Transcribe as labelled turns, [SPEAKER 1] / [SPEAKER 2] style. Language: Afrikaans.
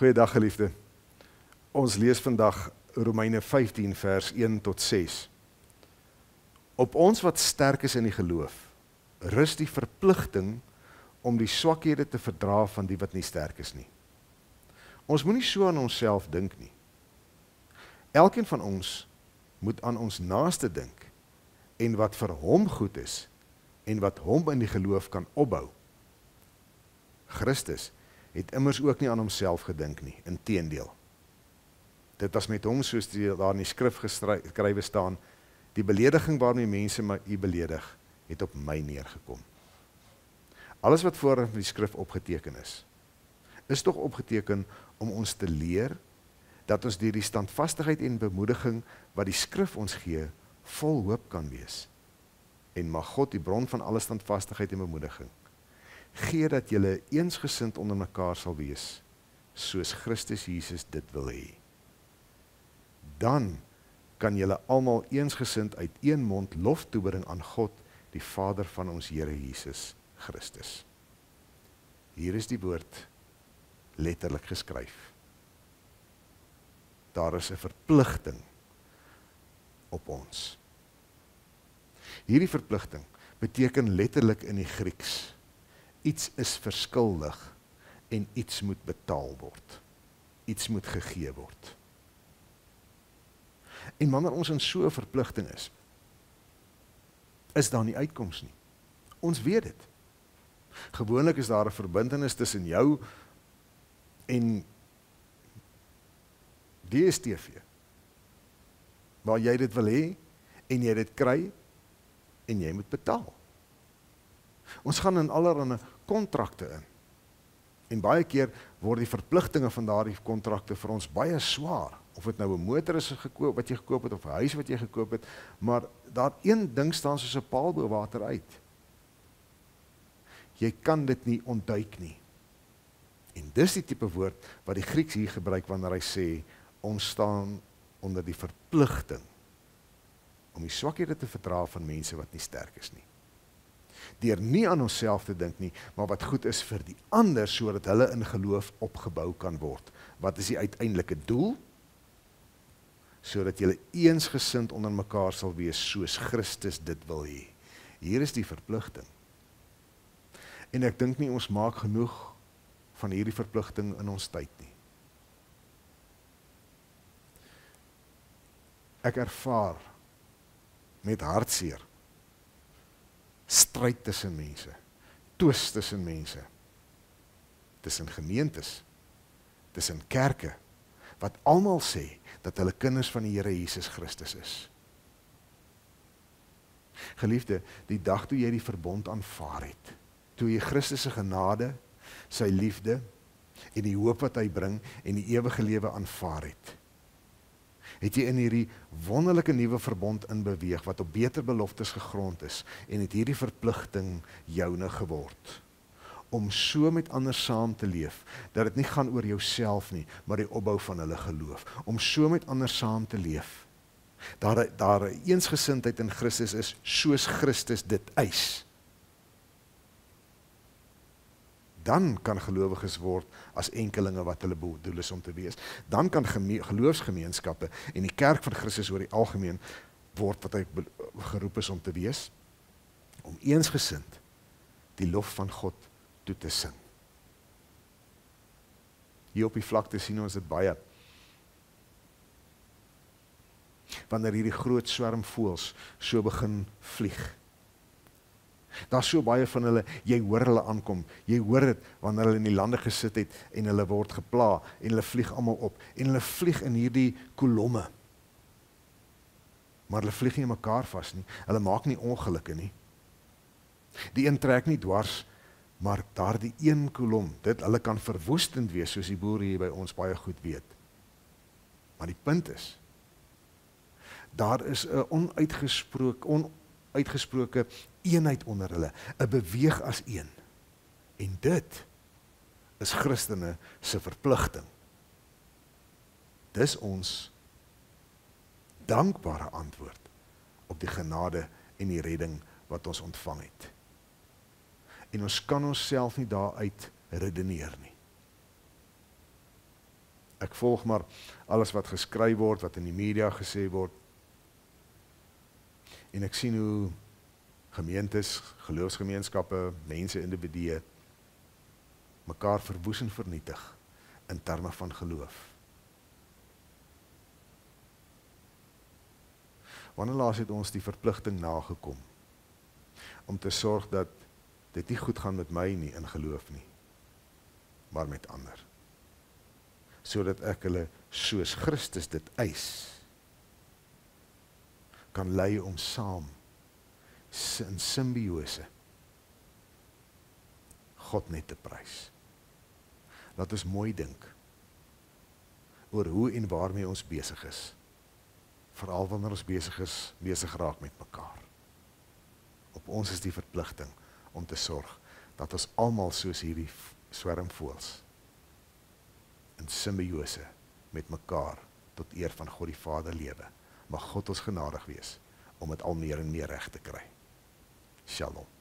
[SPEAKER 1] Goeiedag geliefde. Ons lees vandag Romeine 15 vers 1 tot 6. Op ons wat sterk is in die geloof, rus die verpligting om die swakhede te verdra van die wat nie sterk is nie. Ons moet nie so aan onsself dink nie. Elkeen van ons moet aan ons naaste dink en wat vir hom goed is en wat hom in die geloof kan opbou. Christus het immers ook nie aan homself gedink nie, inteendeel. Dit was met hom soos daar in die skrif geskrywe staan, die belediging waarmee mense my beledig, het op my neergekom. Alles wat voor in die skrif opgeteken is tog opgeteken om ons te leer, dat ons deur die standvastigheid en bemoediging wat die skrif ons gee, vol hoop kan wees. En mag God, die bron van alle standvastigheid en bemoediging, gee dat julle eensgesind onder mekaar sal wees, soos Christus Jesus dit wil hê. Dan kan julle almal eensgesind uit een mond lof toebring aan God, die Vader van ons Here Jesus Christus. Hier is die woord letterlik geskryf. Daar is 'n verpligting op ons. Hierdie verpligting beteken letterlik in die Grieks, iets is verskuldig en iets moet betaal word. Iets moet gegee word. En wanneer ons in so 'n verpligting is daar nie uitkoms nie. Ons weet dit. Gewoonlik is daar 'n verbintenis tussen jou en DStv, waar jy dit wil hê, en jy dit kry, en jy moet betaal. Ons gaan in allerlei kontrakte in, en baie keer word die verpligtinge van daardie kontrakte vir ons baie swaar, of het nou 'n motor is wat jy gekoop het, of 'n huis wat jy gekoop het, maar daar een ding staan soos 'n paal bo water uit. Jy kan dit nie ontduik nie. En dis die tipe woord wat die Grieks hier gebruik wanneer hy sê, ons staan onder die verpligting om die swakhede te verdra van mense wat nie sterk is nie. Deur nie aan onsself te dink nie, maar wat goed is vir die ander, sodat hulle in geloof opgebou kan word. Wat is die uiteindelike doel? Sodat julle eensgesind onder mekaar sal wees, soos Christus dit wil hê. Hier is die verpligting. En ek dink nie ons maak genoeg van hierdie verpligting in ons tyd nie. Ek ervaar met hartseer stryd tussen mense, twis tussen mense, tussen gemeentes, tussen kerke, wat almal sê dat hulle kinders van die Here Jesus Christus is. Geliefde, die dag toe jy die verbond aanvaar het, toe jy Christus se genade, sy liefde en die hoop wat hy bring en die ewige lewe aanvaar het jy in hierdie wonderlike nuwe verbond inbeweeg wat op beter beloftes gegrond is en het hierdie verpligting joune geword om so met ander saam te leef, dat dit nie gaan oor jouself nie, maar die opbou van hulle geloof, om so met ander saam te leef, daar 'n eensgesindheid in Christus is, soos Christus dit eis. Dan kan gelowiges word as enkelinge wat hulle bedoel is om te wees. Dan kan geloofsgemeenskappe en die kerk van Christus oor die algemeen word wat hy geroep is om te wees, om eensgesind die lof van God toe te sing. Hier op die vlakte sien ons dit baie. Wanneer hierdie groot swerm voëls so begin vlieg. Daar so baie van hulle, jy hoor hulle aankom, jy hoor dit wanneer hulle in die lande gesit het en hulle word gepla en hulle vlieg almal op en hulle vlieg in hierdie kolomme. Maar hulle vlieg nie in mekaar vas nie, hulle maak nie ongelukke nie. Die een trek nie dwars, maar daar die een kolom, hulle kan verwoestend wees, soos die boere hier by ons baie goed weet. Maar die punt is, daar is 'n onuitgesproke eenheid onder hulle, 'n beweeg as een. En dit is Christene se verpligting. Dis ons dankbare antwoord op die genade en die redding wat ons ontvang het. En ons kan onsself nie daaruit redeneer nie. Ek volg maar alles wat geskryf word, wat in die media gesê word. En ek sien hoe gemeentes, geloofsgemeenskappe, mense, individue, mekaar verwoes en vernietig in terme van geloof. Wanneer laas het ons die verpligting nagekom om te sorg dat dit nie goed gaan met my nie in geloof nie, maar met ander. Sodat ek hulle soos Christus dit eis, kan lei om saam in symbiose God net te prys. Laat ons mooi dink oor hoe en waarmee ons besig is. Veral wanneer ons besig raak met mekaar. Op ons is die verpligting om te sorg dat ons almal soos hierdie swermvoëls in symbiose met mekaar tot eer van God die Vader lewe. Mag God ons genadig wees om dit al meer en meer reg te kry. Shalom.